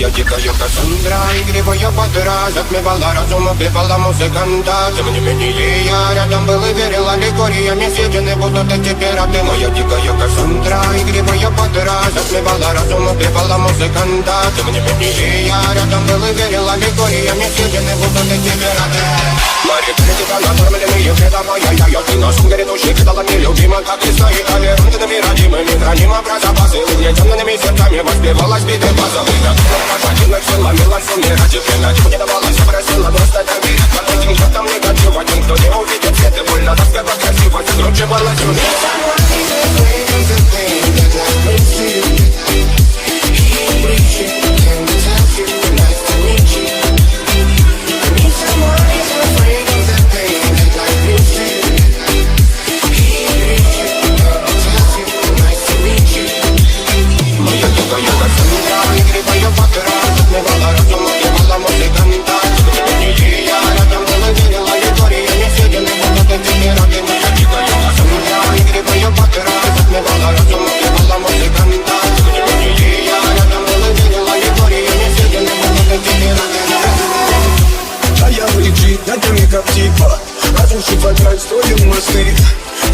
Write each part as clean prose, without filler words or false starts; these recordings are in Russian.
Моя дикая Кассандра, игривая подра, затмевала разум, убивала музыканта. Тем не менее я рядом был и верил аллегориями, съедены будут эти пираты. Моя дикая Кассандра, игривая подра, затмевала разум, убивала музыканта. Тем не менее я рядом был и верил аллегориями, съедены будут эти пираты. Мои критика накормленные предавая, ты наш грядущий кидала нелюбима, как листа и толерантными родимыми, хранима про запасы. Угнетенными сердцами воспевалась биты базовых. Хватилась сила, милась умирать, и принять мне давалась, просила просто доверять. Под этим чертом негатив, один, кто не увидит свет, и больно тоска по красивой, закручивалась у меня. Как типа, разрушив фаталь, строим мосты.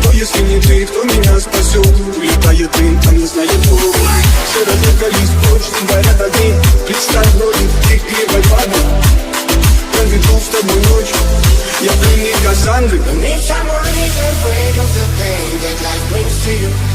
Кто, если не ты, кто меня спасет? Улетает дым, а не знает Бог. Все разлегались прочь, горят огни. Представь роли, ты первой падай. Проведу с тобой ночь, я пленник Кассандры. Need someone who's afraid of the pain that life brings to you.